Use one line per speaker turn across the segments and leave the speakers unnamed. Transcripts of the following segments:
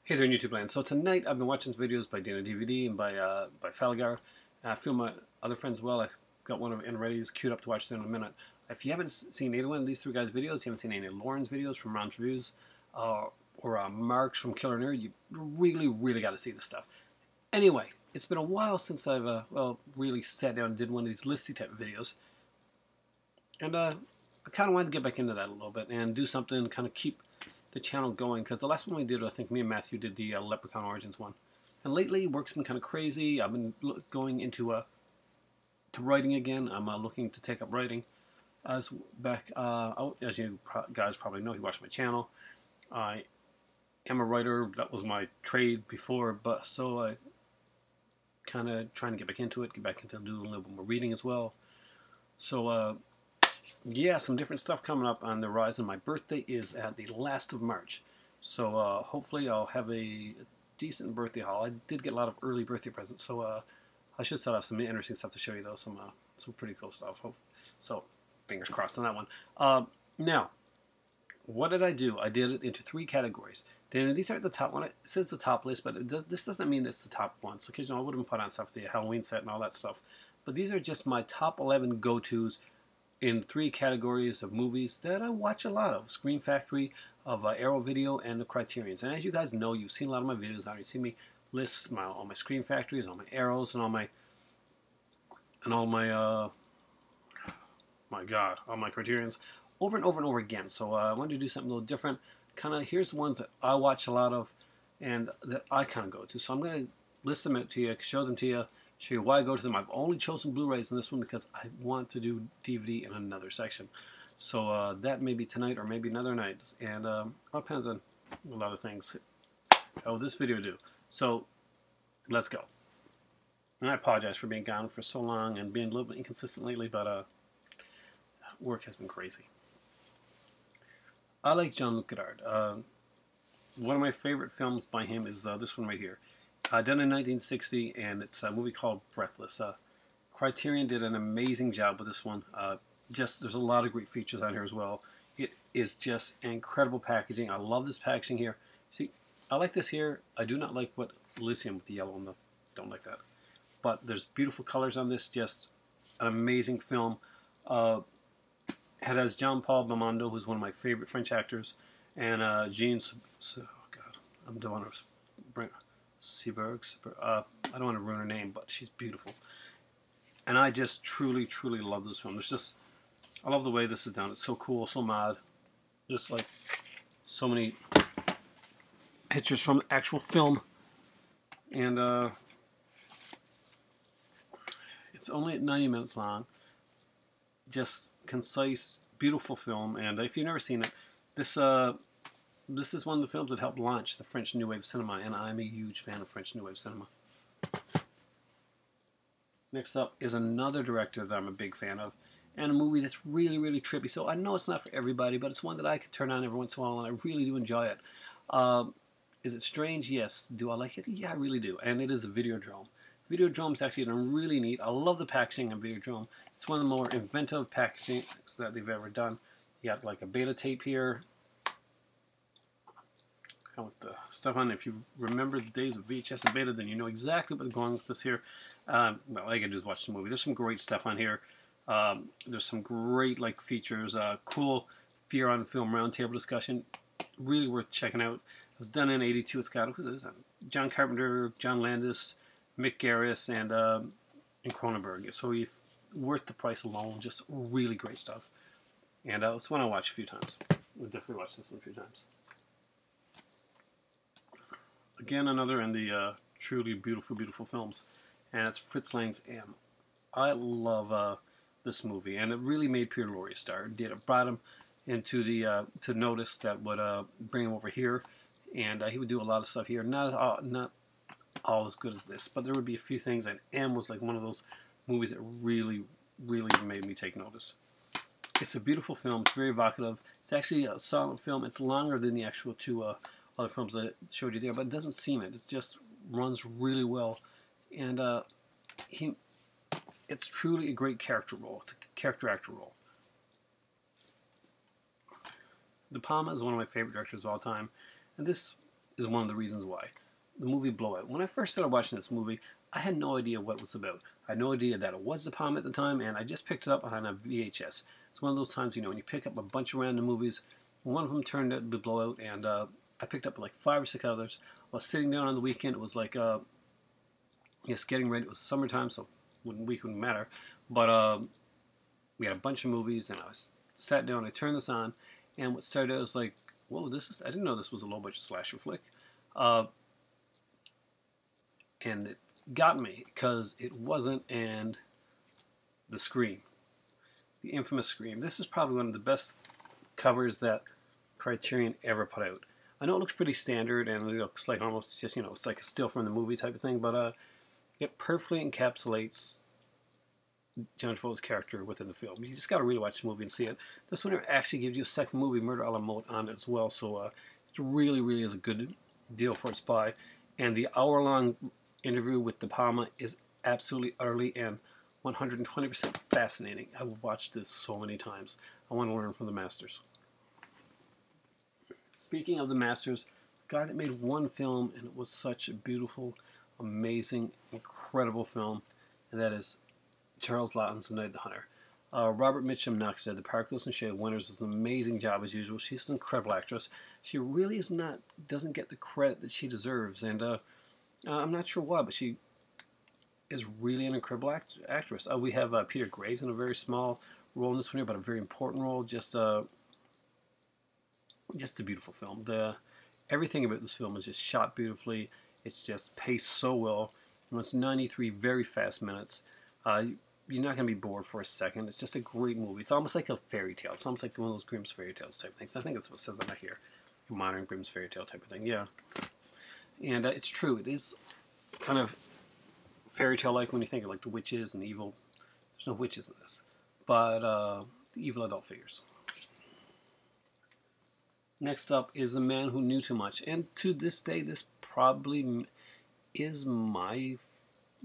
Hey there, YouTube land. So tonight I've been watching some videos by Dana DVD and by Falgar. A few of my other friends as well. I've got one of and ready is queued up to watch in a minute. If you haven't seen either one of these three guys' videos, you haven't seen any of Lauren's videos from Ron's Reviews, or Mark's from Killer Nerd, you really got to see this stuff. Anyway, it's been a while since I've really sat down and did one of these listy type of videos, and I kind of wanted to get back into that a little bit and do something, kind of keep the channel going, because the last one we did, I think me and Matthew did the Leprechaun Origins one, and lately work's been kind of crazy. I've been going into to writing again. I'm looking to take up writing. As you guys probably know, you watch my channel. I am a writer. That was my trade before, but so I kind of trying to get back into it, get back into doing a little bit more reading as well. So yeah, some different stuff coming up on the horizon. My birthday is at the last of March, so hopefully I'll have a decent birthday haul. I did get a lot of early birthday presents, so I should still have some interesting stuff to show you, though. Some pretty cool stuff. So fingers crossed on that one. Now, what did I do? I did it into three categories. Then these aren't the top one. It says the top list, but this doesn't mean it's the top one. So, because I would have put on stuff, the Halloween set and all that stuff. But these are just my top 11 go-tos in three categories of movies that I watch a lot of: Scream Factory, of Arrow Video, and the Criterions. And as you guys know, you've seen a lot of my videos now. You see me list all my Scream Factories, all my Arrows, and all my all my Criterions over and over and over again. So I wanted to do something a little different. Kind of, here's the ones that I watch a lot of and that I kind of go to. So I'm going to list them out to you, show them to you, show you why I go to them. I've only chosen Blu-rays in this one because I want to do DVD in another section. So that may be tonight or maybe another night. And it depends on a lot of things. How will this video do? So let's go. And I apologize for being gone for so long and being a little bit inconsistent lately, but work has been crazy. I like Jean-Luc Godard. One of my favorite films by him is this one right here. Done in 1960, and it's a movie called Breathless. Criterion did an amazing job with this one. There's a lot of great features on here as well. It is just incredible packaging. I love this packaging here. See, I like this here. I do not like what Elysium with the yellow on the. Don't like that. But there's beautiful colors on this. Just an amazing film. It has Jean-Paul Belmondo, who's one of my favorite French actors, and Jean. Oh God, I'm doing a. Seberg. I don't want to ruin her name, but she's beautiful. And I just truly love this film. I love the way this is done. It's so cool, so mad. Just like so many pictures from the actual film. And it's only at 90 minutes long. Just concise, beautiful film. And if you've never seen it, this is one of the films that helped launch the French New Wave cinema, and I'm a huge fan of French New Wave cinema. Next up is another director that I'm a big fan of, and a movie that's really trippy. So I know it's not for everybody, but it's one that I can turn on every once in a while, and I really do enjoy it. Is it strange? Yes. Do I like it? Yeah, I really do. And it is a Videodrome. Videodrome is actually done really neat. I love the packaging on Videodrome. It's one of the more inventive packaging that they've ever done. You got like a beta tape here. With the stuff on. If you remember the days of VHS and beta, then you know exactly what's going with this here. Well, all I can do is watch the movie. There's some great stuff on here. There's some great features. Cool Fear on Film roundtable discussion. Really worth checking out. It was done in '82. It's got John Carpenter, John Landis, Mick Garris, and Cronenberg. So worth the price alone. Just really great stuff. And it's one I watched a few times. I'll definitely watch this one a few times. Again, another in the truly beautiful films, and it's Fritz Lang's M. I love this movie, and it really made Peter Lorre a star. It brought him into the to notice that would bring him over here, and he would do a lot of stuff here. Not all as good as this, but there would be a few things, and M was like one of those movies that really made me take notice. It's a beautiful film. It's very evocative. It's actually a solid film. It's longer than the actual two other films I showed you there, but it doesn't seem it. It just runs really well, and it's truly a great character role. It's a character actor role. De Palma is one of my favorite directors of all time, and this is one of the reasons why. The movie Blowout. When I first started watching this movie, I had no idea what it was about. I had no idea that it was the Palm at the time, and I just picked it up on a VHS. It's one of those times, you know, when you pick up a bunch of random movies. One of them turned out to be Blowout, and I picked up like 5 or 6 others. I was sitting down on the weekend. It was like, yes, getting ready. It was summertime, so week wouldn't matter. But we had a bunch of movies, and I was sat down. I turned this on, and what started out was like, whoa, this is. I didn't know this was a low budget slasher flick. And it got me because it wasn't. And the Scream, the infamous Scream. This is probably one of the best covers that Criterion ever put out. I know it looks pretty standard and it looks like almost just, you know, it's like a still from the movie type of thing, but it perfectly encapsulates John Travolta's character within the film. You just got to really watch the movie and see it. This one actually gives you a second movie, Murder a la Mode, on it as well, so it really is a good deal for its buy. And the hour-long interview with De Palma is absolutely, utterly, and 120% fascinating. I've watched this so many times. I want to learn from the masters. Speaking of the masters, a guy that made one film, and it was such a beautiful, amazing, incredible film, and that is Charles Laughton's The Night of the Hunter. Robert Mitchum Knox said the Park Lewis and Shea Winters does an amazing job as usual. She's an incredible actress. She really doesn't get the credit that she deserves, and I'm not sure why, but she is really an incredible actress. We have Peter Graves in a very small role in this one here, but a very important role. Just a beautiful film. Everything about this film is just shot beautifully. It's just paced so well. You know, it's 93 very fast minutes. You're not going to be bored for a second. It's just a great movie. It's almost like a fairy tale. It's almost like one of those Grimm's fairy tales type things. I think that's what it says on here. A modern Grimm's fairy tale type of thing. Yeah. And it's true. It is kind of fairy tale-like when you think of like the witches and the evil. There's no witches in this. But the evil adult figures. Next up is A Man Who Knew Too Much. And to this day, this probably is I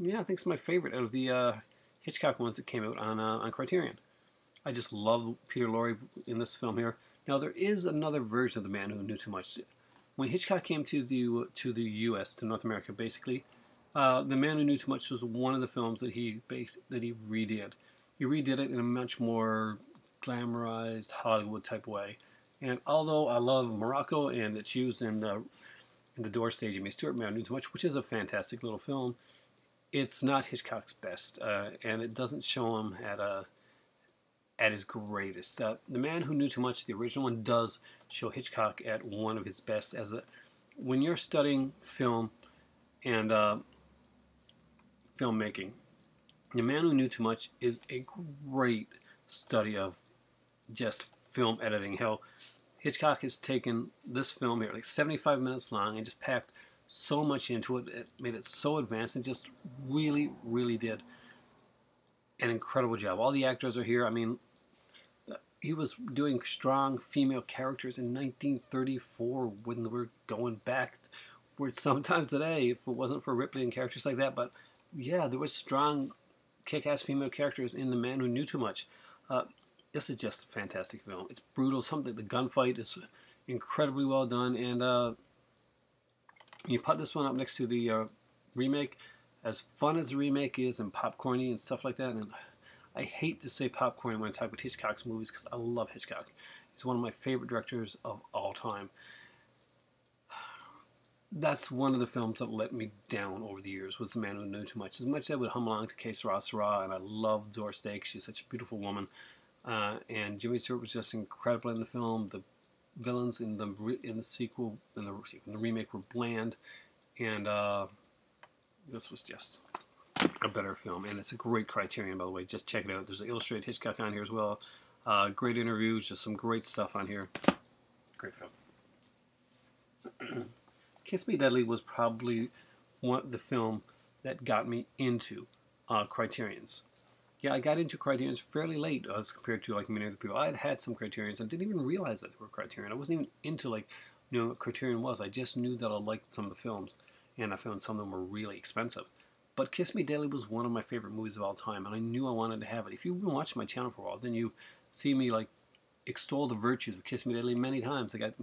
think it's my favorite out of the Hitchcock ones that came out on Criterion. I just love Peter Lorre in this film here. Now, there is another version of The Man Who Knew Too Much. When Hitchcock came to the U.S., to North America, basically, The Man Who Knew Too Much was one of the films that he redid. He redid it in a much more glamorized Hollywood type way. And although I love Morocco and it's used in the door stage of Stewart, Man Who Knew Too Much, which is a fantastic little film, it's not Hitchcock's best, and it doesn't show him at his greatest. The Man Who Knew Too Much, the original one, does show Hitchcock at one of his best. When you're studying film and filmmaking, The Man Who Knew Too Much is a great study of just film editing. Hell, Hitchcock has taken this film here, like 75 minutes long, and just packed so much into it. It made it so advanced and just really did an incredible job. All the actors are here. I mean, he was doing strong female characters in 1934 when we're going back where sometimes today, if it wasn't for Ripley and characters like that. But yeah, there was strong kick-ass female characters in The Man Who Knew Too Much. This is just a fantastic film. It's brutal. The gunfight is incredibly well done, and you put this one up next to the remake. As fun as the remake is, and popcorny and stuff like that, and I hate to say popcorn when I talk about Hitchcock's movies because I love Hitchcock. He's one of my favorite directors of all time. That's one of the films that let me down over the years, was The Man Who Knew Too Much. As much as I would hum along to Que Sera, Sera, and I love Doris Day, she's such a beautiful woman. And Jimmy Stewart was just incredible in the film. The villains in the sequel, in the remake, were bland, and this was just a better film. And it's a great Criterion, by the way. Just check it out. There's an illustrated Hitchcock on here as well. Great interviews, just some great stuff on here. Great film. Kiss Me Deadly was probably the film that got me into Criterions. Yeah, I got into Criterions fairly late as compared to like many other people. I had some Criterions and didn't even realize that they were Criterion. I wasn't even into what Criterion was. I just knew that I liked some of the films, and I found some of them were really expensive. But Kiss Me Deadly was one of my favorite movies of all time, and I knew I wanted to have it. If you've been watching my channel for a while, then you see me like extol the virtues of Kiss Me Deadly many times. I got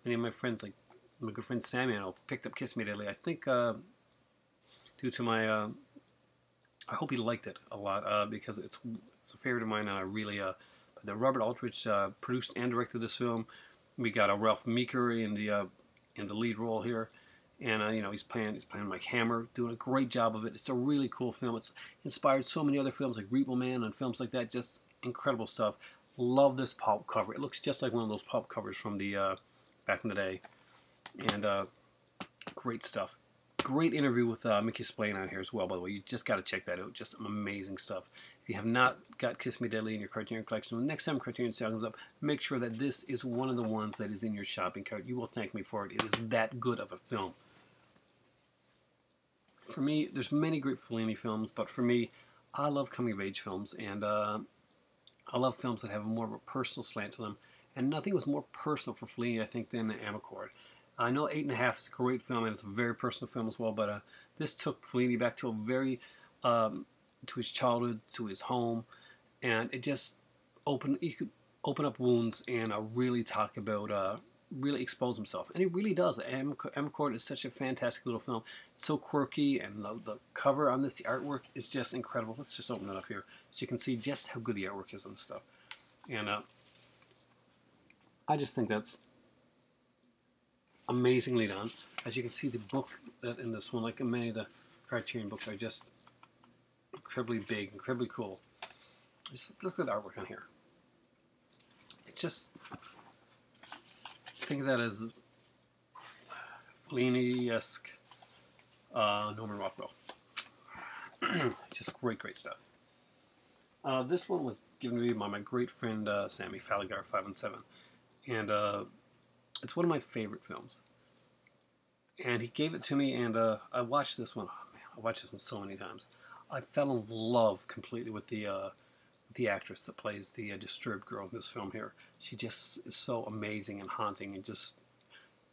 many of my friends like my good friend Sammy, picked up Kiss Me Deadly. I think due to my, I hope he liked it a lot because it's a favorite of mine, and I really, the Robert Aldrich produced and directed this film. We got a Ralph Meeker in the lead role here, and you know, he's playing Mike Hammer, doing a great job of it. It's a really cool film. It's inspired so many other films like Repo Man and films like that. Just incredible stuff. Love this pulp cover. It looks just like one of those pulp covers from the back in the day, and great stuff. Great interview with Mickey Spillane on here as well, by the way. You just got to check that out. Just some amazing stuff. If you have not got Kiss Me Deadly in your Criterion collection, the next time Criterion sale comes up, make sure that this is one of the ones that is in your shopping cart. You will thank me for it. It is that good of a film. For me, there's many great Fellini films, but for me, I love coming-of-age films, and I love films that have more of a personal slant to them. And nothing was more personal for Fellini, I think, than Amarcord. I know 8.5 is a great film, and it's a very personal film as well, but this took Fellini back to a very, to his childhood, to his home, and it just he could open up wounds and really talk about, really expose himself. And he really does. Amarcord is such a fantastic little film. It's so quirky, and the cover on this, the artwork, is just incredible. Let's just open it up here so you can see just how good the artwork is on this stuff. And I just think that's amazingly done. As you can see, the book that in this one, like in many of the Criterion books, are just incredibly big, incredibly cool. Just look at the artwork on here. It's just, think of that as Fellini-esque Norman Rockwell. Just great, great stuff. This one was given to me by my great friend Sammy Falligar, 5 and 7, and it's one of my favorite films. And he gave it to me, and I watched this one. Oh man, I watched this one so many times. I fell in love completely with the actress that plays the disturbed girl in this film here. She just is so amazing and haunting, and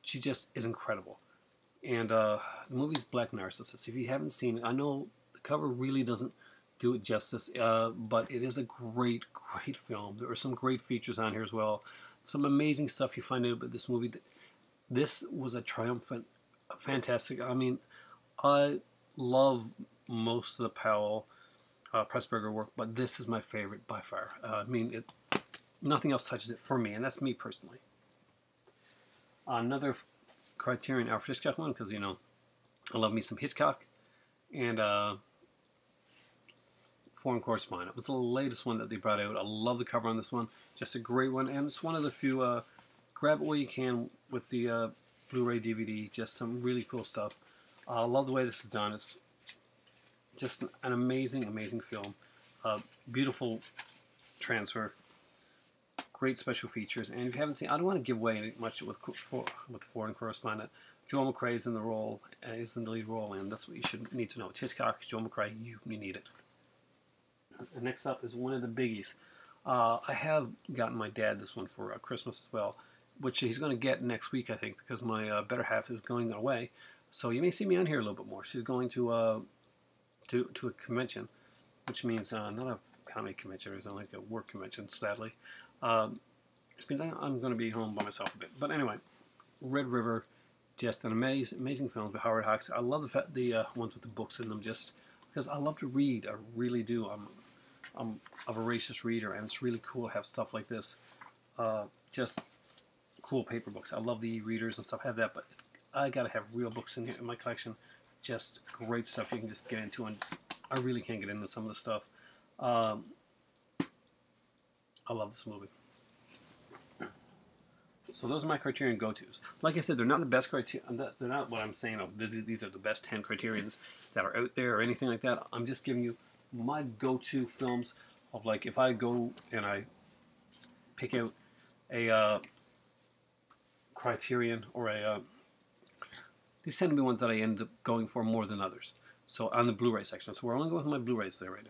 she just is incredible. And the movie's Black Narcissus. If you haven't seen it, I know the cover really doesn't do it justice, but it is a great, great film. There are some great features on here as well. Some amazing stuff you find out about this movie. This was a triumphant, fantastic. I mean, I love most of the Powell Pressburger work, but this is my favorite by far. I mean, nothing else touches it for me, and that's me personally. Another Criterion Alfred Hitchcock one, because, you know, I love me some Hitchcock, and Foreign Correspondent. It was the latest one that they brought out. I love the cover on this one. Just a great one, and it's one of the few, grab it while you can with the Blu-ray DVD. Just some really cool stuff. I love the way this is done. It's just an amazing, amazing film. Beautiful transfer. Great special features. And if you haven't seen, I don't want to give away much with Foreign Correspondent. Joel McCrea is in the role, is in the lead role, and that's what you should need to know. It's Hitchcock, Joel McCrea, you need it. And next up is one of the biggies. I have gotten my dad this one for Christmas as well, which he's going to get next week, I think, because my better half is going away. So you may see me on here a little bit more. She's going to a convention, which means not a comedy convention, it's like a work convention, sadly. Which means I'm going to be home by myself a bit. But anyway, Red River, just an amazing film by Howard Hawks. I love the ones with the books in them, just because I love to read. I really do. I'm a voracious reader, and it's really cool to have stuff like this. Just cool paper books. I love the e-readers and stuff. I have that, but I gotta have real books in here in my collection. Just great stuff you can just get into, and I really can't get into some of the stuff. I love this movie. So those are my Criterion go-tos. Like I said, they're not the best Criterion. They're not what I'm saying. Oh, these are the best 10 Criterions that are out there or anything like that. I'm just giving you my go-to films of, like, if I go and I pick out a Criterion or these tend to be ones that I end up going for more than others. So on the Blu-ray section. So we're only going with my Blu-rays there right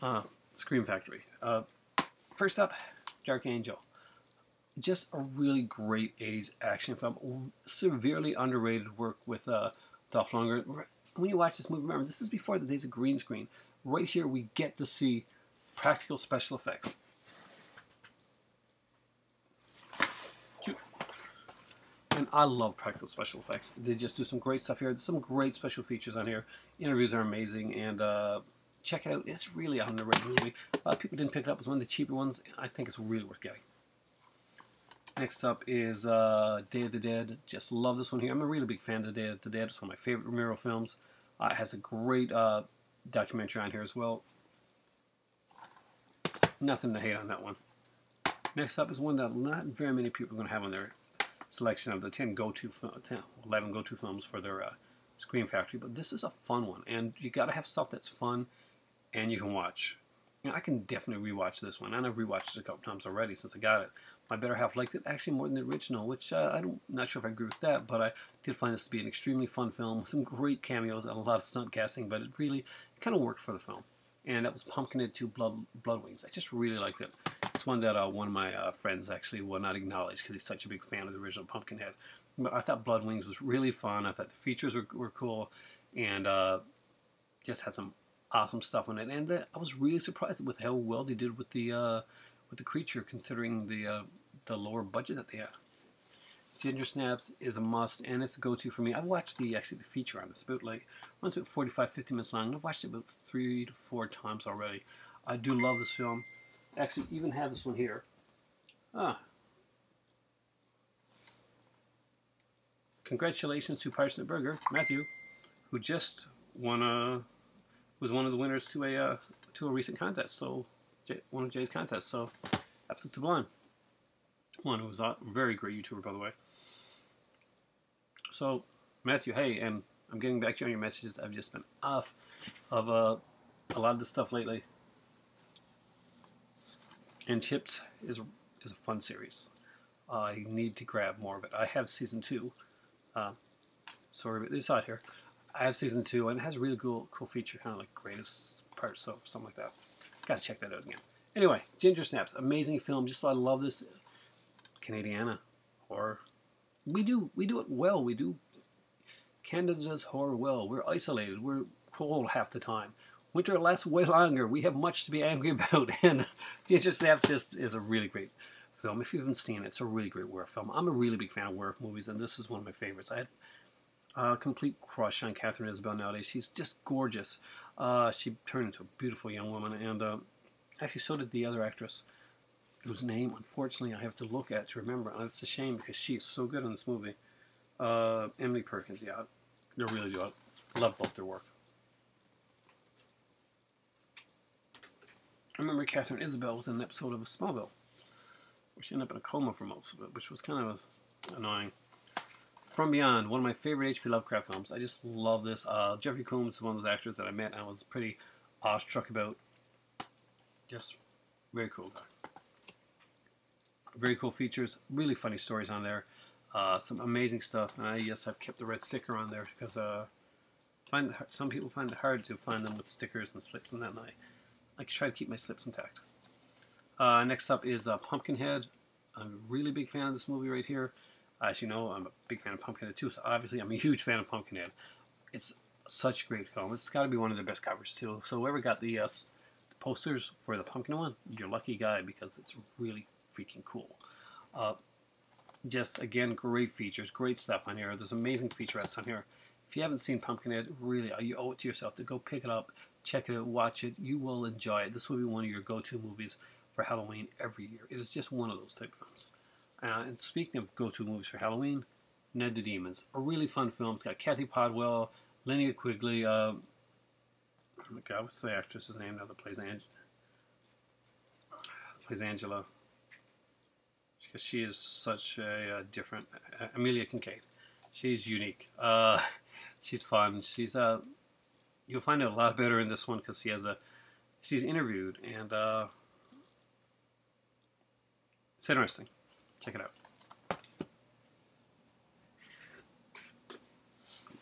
now. Scream Factory. First up, Dark Angel. Just a really great 80s action film. Severely underrated work with Dolph Lundgren. When you watch this movie, remember, this is before the days of green screen. Right here, we get to see practical special effects. I love practical special effects. They just do some great stuff here. There's some great special features on here. Interviews are amazing, and check it out. It's really an underrated movie. People didn't pick it up as one of the cheaper ones. I think it's really worth getting. Next up is Day of the Dead. Just love this one here. I'm a really big fan of Day of the Dead. It's one of my favorite Romero films. It has a great documentary on here as well. Nothing to hate on that one. Next up is one that not very many people are going to have on their selection of the 11 go-to films for their Scream Factory. But this is a fun one, and you got to have stuff that's fun and you can watch. You know, I can definitely rewatch this one, and I've rewatched it a couple times already since I got it. My better half liked it actually more than the original, which I'm not sure if I agree with that, but I did find this to be an extremely fun film with some great cameos and a lot of stunt casting, but it kind of worked for the film. And that was Pumpkinhead 2 Blood Wings. I just really liked it. It's one that one of my friends actually will not acknowledge because he's such a big fan of the original Pumpkinhead. But I thought Blood Wings was really fun. I thought the features were cool, and just had some awesome stuff on it. And I was really surprised with how well they did with the creature, considering the lower budget that they had. Ginger Snaps is a must, and it's a go-to for me. I've watched the feature on this. It's about 45-50 minutes long. I've watched it about 3 to 4 times already. I do love this film. Actually, even have this one here. Congratulations to Parsnip Burger, Matthew, who just won was one of the winners to a recent contest. So one of Jay's contests. So absolute sublime. One who was a very great YouTuber, by the way. So Matthew, hey, and I'm getting back to you on your messages. I've just been off of a lot of this stuff lately. And Chips is a fun series. I need to grab more of it. I have season 2. Sorry, but this out here. I have season 2, and it has a really cool feature, kind of like greatest parts or something like that. Gotta check that out again. Anyway, Ginger Snaps, amazing film. Just I love this Canadiana horror. We do it well. We do. Canada does horror well. We're isolated. We're cold half the time. Winter lasts way longer. We have much to be angry about, and Ginger Snaps just is a really great film. If you haven't seen it, it's a really great werewolf film. I'm a really big fan of werewolf movies, and this is one of my favorites. I had a complete crush on Catherine Isabel nowadays. She's just gorgeous. She turned into a beautiful young woman, and actually so did the other actress, whose name, unfortunately, I have to look at to remember. And it's a shame because she's so good in this movie. Emily Perkins, yeah. They really do. I love both their work. I remember Catherine Isabel was in an episode of Smallville, where she ended up in a coma for most of it, which was kind of annoying. From Beyond, one of my favorite H.P. Lovecraft films. I just love this. Jeffrey Combs is one of those actors that I met and I was pretty awestruck about. Just very cool guy. Very cool features, really funny stories on there. Some amazing stuff, and I've kept the red sticker on there because some people find it hard to find them with stickers and slips and that, and I try to keep my slips intact. Next up is Pumpkinhead. I'm a really big fan of this movie right here. As you know, I'm a big fan of Pumpkinhead too, so obviously I'm a huge fan of Pumpkinhead. It's such a great film. It's got to be one of the best covers too. So whoever got the posters for the Pumpkin one, you're a lucky guy because it's really freaking cool. Just again, great features, great stuff on here. There's amazing featurettes on here. If you haven't seen Pumpkinhead, really, you owe it to yourself to go pick it up, check it out, watch it. You will enjoy it. This will be one of your go-to movies for Halloween every year. It is just one of those type of films. And speaking of go-to movies for Halloween, Ned the Demons, a really fun film. It's got Kathy Podwell, Linnea Quigley. Oh my God, what's the actress's name now that plays Angela? Because she is such a different Amelia Kincaid. She's unique. She's fun. She's you'll find out a lot better in this one because she's interviewed, and it's interesting. Check it out.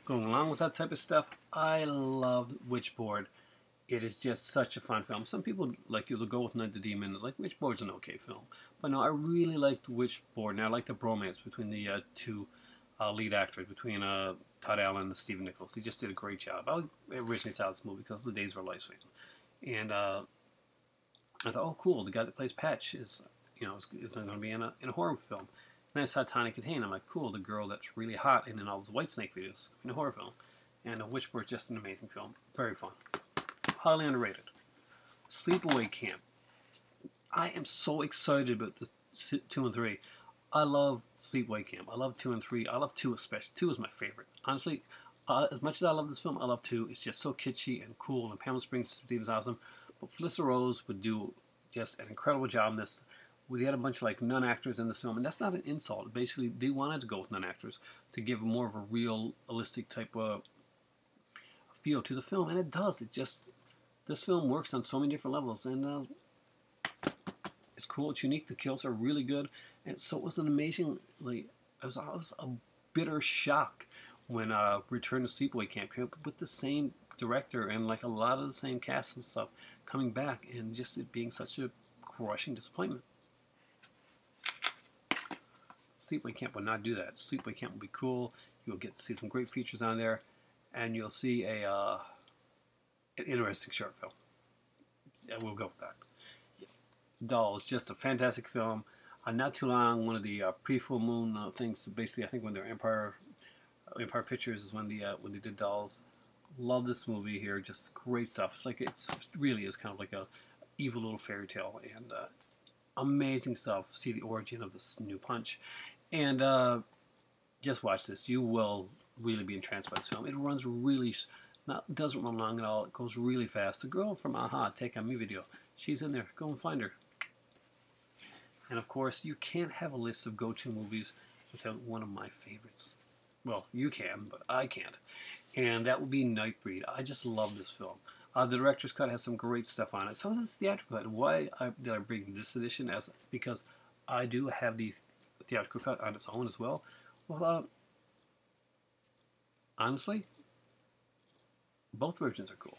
Going along with that type of stuff, I loved Witchboard. It is just such a fun film. Some people like you'll go with Night the Demon. Like Witchboard's an okay film, but no, I really liked Witchboard, and I liked the bromance between the two lead actors, between Todd Allen and Stephen Nichols. He just did a great job. I originally saw this movie because the days were life saving, and I thought, oh, cool, the guy that plays Patch is going to be in a horror film, And I saw Tawny Katane. I'm like, cool, the girl that's really hot in all those Whitesnake videos in a horror film. And Witchboard, just an amazing film. Very fun. Highly underrated. Sleepaway Camp. I am so excited about the 2 and 3. I love Sleepaway Camp. I love 2 and 3. I love 2 especially. 2 is my favorite. Honestly, as much as I love this film, I love 2. It's just so kitschy and cool, and Pamela Springs' theme is awesome. But Felissa Rose would do just an incredible job in this. We had a bunch of like nun-actors in this film, and that's not an insult. Basically, they wanted to go with nun-actors to give more of a realistic type of feel to the film, and it does. This film works on so many different levels, and it's cool. It's unique. The kills are really good, and so it was an amazing. It was a bitter shock when Return to Sleepaway Camp came up with the same director and like a lot of the same cast and stuff coming back, and just it being such a crushing disappointment. Sleepaway Camp would not do that. Sleepaway Camp will be cool. You'll get to see some great features on there, and you'll see an interesting short film. Yeah, we'll go with that. Yeah. Dolls, just a fantastic film. Not too long, one of the pre-full moon things. Basically, I think when they're Empire Pictures is when they did Dolls. Love this movie here. Just great stuff. It's like it really is kind of like a evil little fairy tale, and amazing stuff. See the origin of this new punch, and just watch this. You will really be entranced by this film. It runs really, doesn't run long at all. It goes really fast. The girl from Aha, Take On Me video, she's in there. Go and find her. And of course, you can't have a list of go-to movies without one of my favorites. Well, you can, but I can't. And that would be Nightbreed. I just love this film. The director's cut has some great stuff on it. So does the theatrical cut. Why did I bring this edition? Because I do have the theatrical cut on its own as well. Well, honestly, both versions are cool.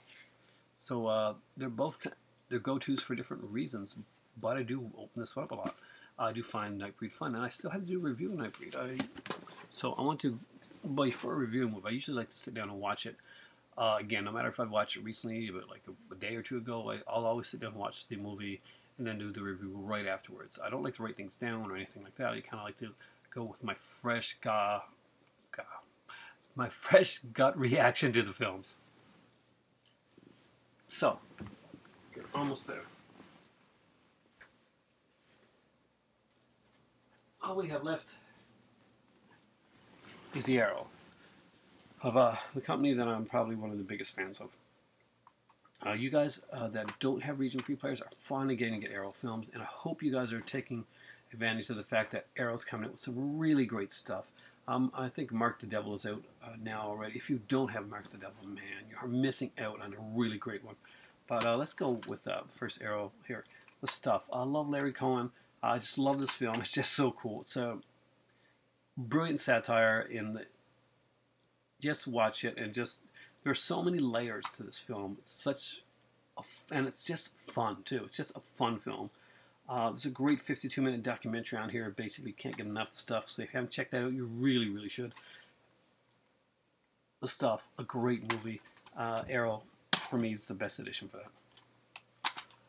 So they're go-tos for different reasons. But I do open this one up a lot. I do find Nightbreed fun, and I still have to do a review of Nightbreed. So I want to, before a review a movie, I usually like to sit down and watch it. Again, no matter if I've watched it recently, but like a day or two ago, I'll always sit down and watch the movie and then do the review right afterwards. I don't like to write things down or anything like that. I kind of like to go with my fresh gut reaction to the films. So, we're almost there. All we have left is the Arrow of the company that I'm probably one of the biggest fans of. You guys that don't have region free players are finally getting to get Arrow films, and I hope you guys are taking advantage of the fact that Arrow's coming out with some really great stuff. I think Mark the Devil is out now already. If you don't have Mark the Devil, man, you're missing out on a really great one. But let's go with the first Arrow here. The stuff. I love Larry Cohen. I just love this film. It's just so cool. It's a brilliant satire. Just watch it, and there's so many layers to this film. And it's just fun too. It's just a fun film. There's a great 52-minute documentary on here. Basically, can't get enough of the stuff. So if you haven't checked that out, you really, really should. The Stuff, a great movie. Arrow, for me, is the best edition for that.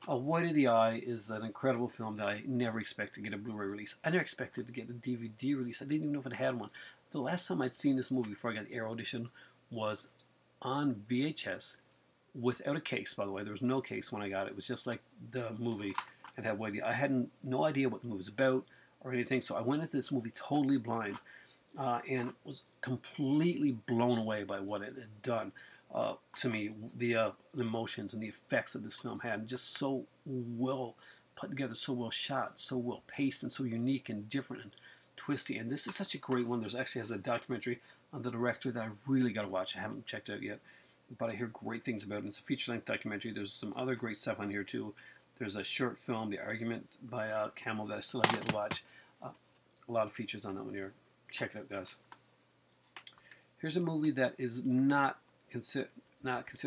White of the Eye is an incredible film that I never expected to get a Blu-ray release. I never expected to get a DVD release. I didn't even know if it had one. The last time I'd seen this movie before I got the Arrow edition was on VHS without a case, by the way. There was no case when I got it. It was just like the movie. It had White of the Eye. I had no idea what the movie was about or anything, so I went into this movie totally blind and was completely blown away by what it had done. To me, the emotions and the effects that this film had, and just so well put together, so well shot, so well paced, and so unique and different and twisty. And this is such a great one. There's actually has a documentary on the director that I really got to watch. I haven't checked out yet, but I hear great things about it. It's a feature-length documentary. There's some other great stuff on here too. There's a short film, The Argument, by Camel, that I still have yet to watch. A lot of features on that one here. Check it out, guys. Here's a movie that is not considered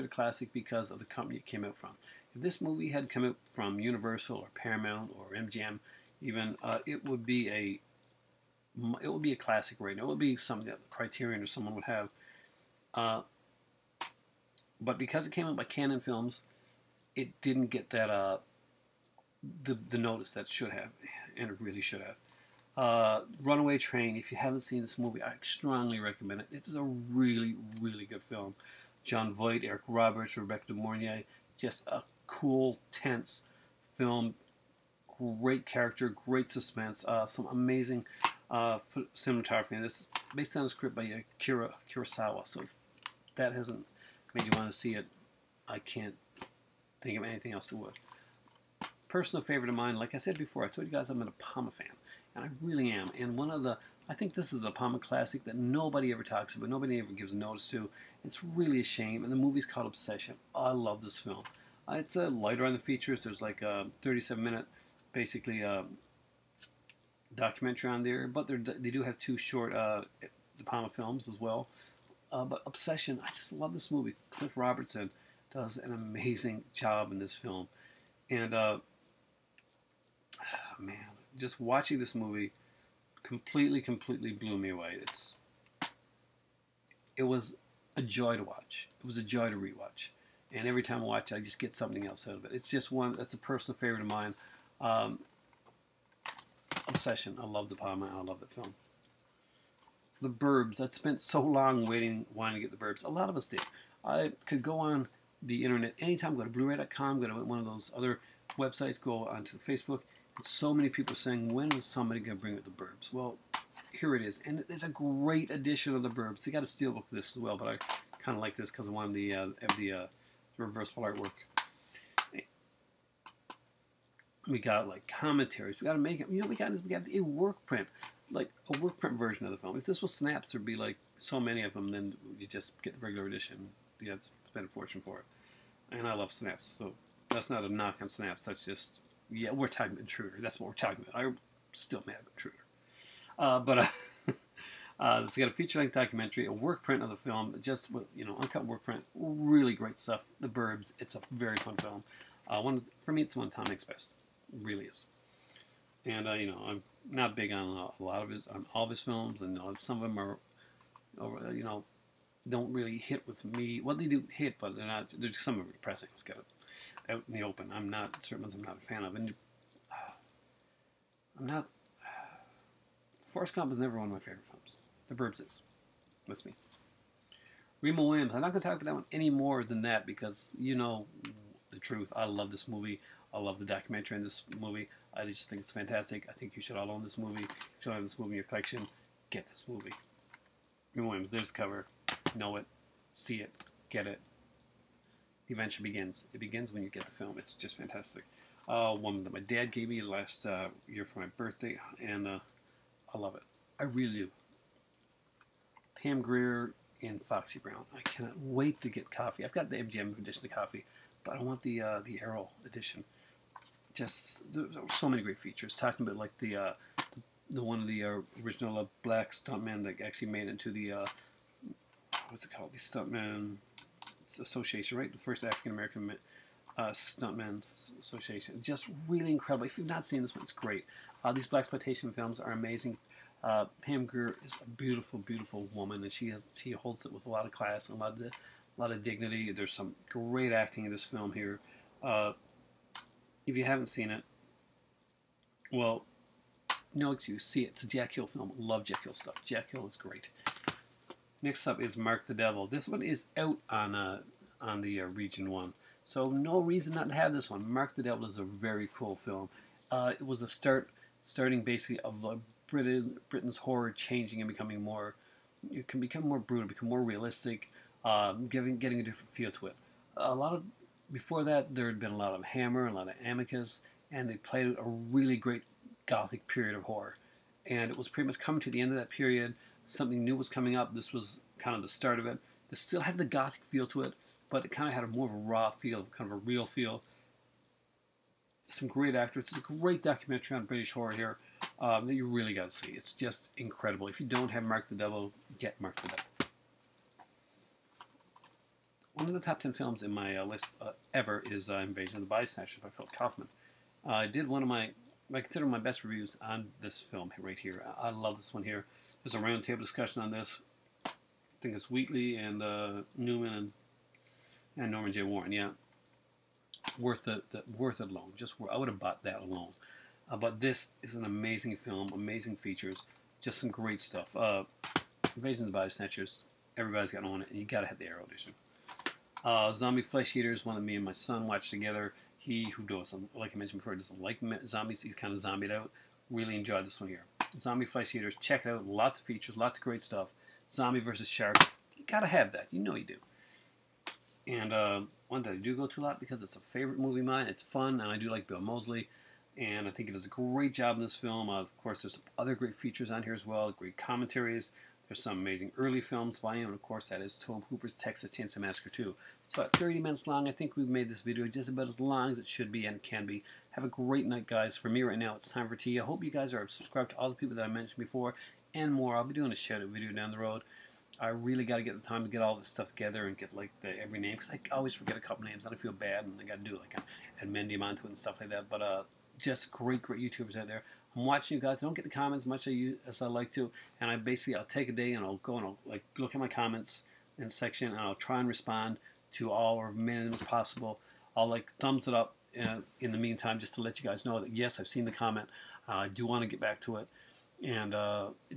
classic because of the company it came out from. If this movie had come out from Universal or Paramount or MGM, even it would be a classic right now. It would be something that Criterion or someone would have. But because it came out by Canon Films, it didn't get that the notice that it should have, and it really should have. Runaway Train. If you haven't seen this movie, I strongly recommend it. It is a really, really good film. John Voight, Eric Roberts, Rebecca De Mornay. Just a cool, tense film. Great character, great suspense. Some amazing cinematography. And this is based on a script by Akira Kurosawa. So if that hasn't made you want to see it, I can't think of anything else that would. Personal favorite of mine, like I said before, I told you guys I'm a De Palma fan, and I really am. And I think this is a De Palma classic that nobody ever talks about, nobody ever gives notice to. It's really a shame, and the movie's called Obsession. I love this film. It's lighter on the features. There's like a 37-minute, basically, documentary on there, but they do have 2 short De Palma films as well. But Obsession, I just love this movie. Cliff Robertson does an amazing job in this film. And, man, just watching this movie completely blew me away. It was a joy to watch. It was a joy to rewatch. And every time I watch it, I just get something else out of it. It's just one that's a personal favorite of mine. Obsession. I love De Palma, and I love that film. The Burbs. I'd spent so long wanting to get The Burbs. A lot of us did. I could go on the internet anytime, go to Blu-ray.com, go to one of those other websites, go onto Facebook, and so many people saying, when is somebody going to bring out The Burbs? Well, here it is. And there's a great edition of The Burbs. They got a steelbook of this as well, but I kind of like this because I wanted the reversible artwork. We got like commentaries. We got to make it. You know, we got a work print, like a work print version of the film. If this was snaps, there'd be like so many of them. Then you just get the regular edition. You had to spend a fortune for it. And I love snaps, so that's not a knock on snaps. That's just, yeah, we're talking about Intruder. That's what we're talking about. I'm still mad about Intruder. It's got a feature-length documentary, a work print of the film, just with, uncut work print. Really great stuff. The Burbs. It's a very fun film. For me, it's one of Tom Hanks' best. It really is. And I'm not big on a lot of on all of his films, and some of them are, don't really hit with me. Well, they do hit, but they're not. They're just, some of them are depressing. Let's get it out in the open. Certain ones I'm not a fan of, and I'm not. Forrest Gump is never one of my favorite films. The Burbs is. That's me. Remo Williams. I'm not going to talk about that one any more than that because you know the truth. I love this movie. I love the documentary in this movie. I just think it's fantastic. I think you should all own this movie. If you don't have this movie in your collection, get this movie. Remo Williams. There's the cover. Know it. See it. Get it. The adventure begins. It begins when you get the film. It's just fantastic. One that my dad gave me last year for my birthday, and I love it. I really do. Pam Grier and Foxy Brown. I cannot wait to get coffee. I've got the MGM edition of coffee, but I want the Arrow edition. Just there's so many great features. Talking about like the one of the original black stuntmen that actually made it into the what's it called? The Stuntman Association, right? The first African American Stuntman Association. Just really incredible. If you've not seen this one, it's great. These blaxploitation films are amazing. Pam Grier is a beautiful, beautiful woman, and she holds it with a lot of class and a lot of dignity. There's some great acting in this film here. If you haven't seen it, well, no excuse. See it. It's a Jack Hill film. Love Jack Hill stuff. Jack Hill is great. Next up is Mark the Devil. This one is out on the Region 1. So no reason not to have this one. Mark the Devil is a very cool film. It was a starting basically of Britain's horror changing and becoming more. It can become more brutal, become more realistic, getting a different feel to it. Before that, there had been a lot of Hammer, a lot of Amicus, and they played a really great Gothic period of horror. And it was pretty much coming to the end of that period. Something new was coming up. This was kind of the start of it. It still had the Gothic feel to it, but it kind of had a more of a raw feel, kind of a real feel. Some great actors. It's a great documentary on British horror here that you really got to see. It's just incredible. If you don't have Mark the Devil, get Mark the Devil. One of the top 10 films in my list ever is Invasion of the Body Snatchers by Philip Kaufman. I did I consider my best reviews on this film right here. I love this one here. There's a roundtable discussion on this. I think it's Wheatley and Newman and Norman J. Warren. Yeah, worth it alone. I would have bought that alone. But this is an amazing film, amazing features, just some great stuff. Invasion of the Body Snatchers, everybody's got to own it, and you got to have the Arrow edition. Zombie Flesh Eaters, one that me and my son watched together. He, who doesn't, like I mentioned before, doesn't like zombies. He's kind of zombied out. Really enjoyed this one here. Zombie Flesh Eaters, check it out. Lots of features, lots of great stuff. Zombie versus Shark, you gotta have that. You know you do. And one that I do go to a lot because it's a favorite movie of mine. It's fun, and I do like Bill Moseley. And I think he does a great job in this film. Of course, there's some other great features on here as well. Great commentaries. There's some amazing early films by him. And of course, that is Tobe Hooper's Texas Chainsaw Massacre 2. So at 30 minutes long, I think we've made this video just about as long as it should be and can be. Have a great night, guys. For me right now, it's time for tea. I hope you guys are subscribed to all the people that I mentioned before and more. I'll be doing a shout-out video down the road. I really got to get the time to get all this stuff together and get like every name, because I always forget a couple names and I feel bad, and I got to do it, like and mend them onto it and stuff like that. But just great YouTubers out there. I'm watching you guys. I don't get the comments much as I like to, and I'll take a day and I'll go and I'll like look at my comments in section, and I'll try and respond to all or as many as possible. I'll like thumbs it up in the meantime, just to let you guys know that yes, I've seen the comment. I do want to get back to it, and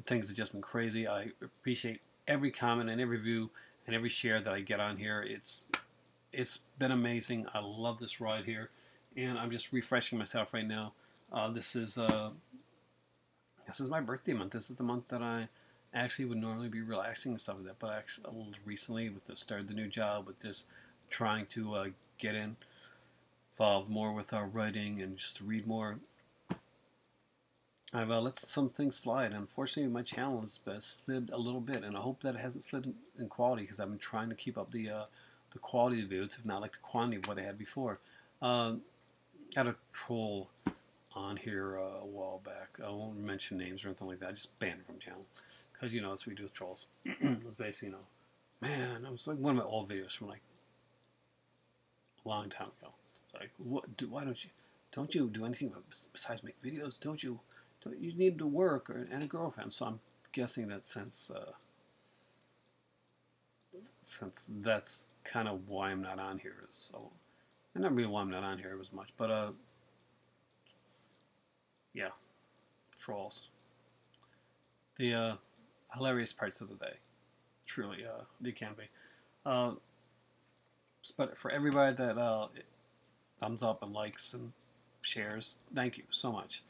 things have just been crazy. I appreciate every comment and every view and every share that I get on here. It's been amazing. I love this ride here, and I'm just refreshing myself right now. This is my birthday month. This is the month that I actually would normally be relaxing and stuff like that, but actually recently, with the start of the new job, with this trying to get involved more with our writing and just to read more, I've let some things slide. Unfortunately, my channel has slid a little bit, and I hope that it hasn't slid in quality, because I've been trying to keep up the quality of the videos, if not like the quantity of what I had before. I had a troll on here a while back. I won't mention names or anything like that. I just banned it from the channel, because you know that's what we do with trolls. It was basically, you know, man, it was like one of my old videos from like a long time ago. It's like, why don't you do anything besides make videos? Don't you need to work and a girlfriend? So I'm guessing that since that's kind of why I'm not on here, so, and not really why I'm not on here as much, but yeah, trolls, the hilarious parts of the day, truly, they can be. But for everybody that thumbs up and likes and shares, thank you so much.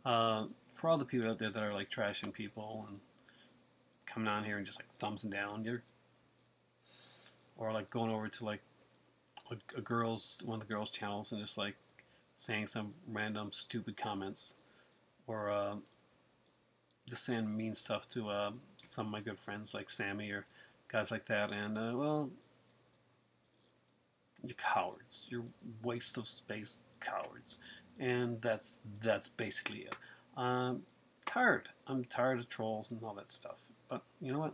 For all the people out there that are like trashing people and coming on here and just like thumbsing down, or like going over to like one of the girls' channels and just like saying some random stupid comments, or just saying mean stuff to some of my good friends like Sammy or guys like that. And well, you're cowards. You're waste of space cowards, and that's basically it. I'm tired of trolls and all that stuff. But you know what?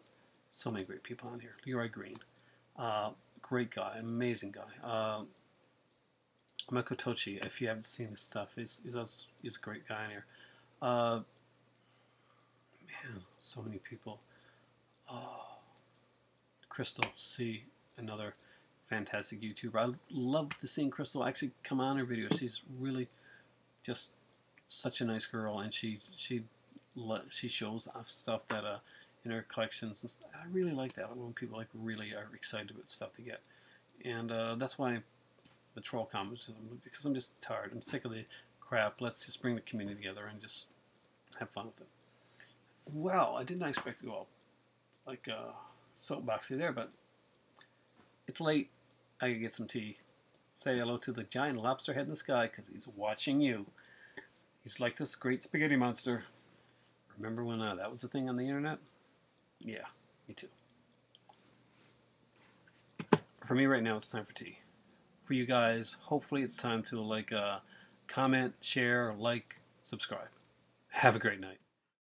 So many great people on here. Leroy Green, great guy, amazing guy. Mako Tochi, if you haven't seen his stuff, he's a great guy in here. Man, so many people. Crystal C, another fantastic YouTuber. I love to see Crystal actually come on her videos. She's really just such a nice girl, and she shows off stuff that in her collections and stuff. I really like that when people like really are excited about stuff to get, and that's why the troll comments, because I'm just tired. I'm sick of the crap. Let's just bring the community together and just have fun with it. Well, I did not expect to go up like soapboxy there, but it's late. I can get some tea. Say hello to the giant lobster head in the sky, because he's watching you. He's like this great spaghetti monster. Remember when that was the thing on the internet? Yeah, me too. For me right now, it's time for tea. For you guys, hopefully it's time to like comment, share, like, subscribe. Have a great night.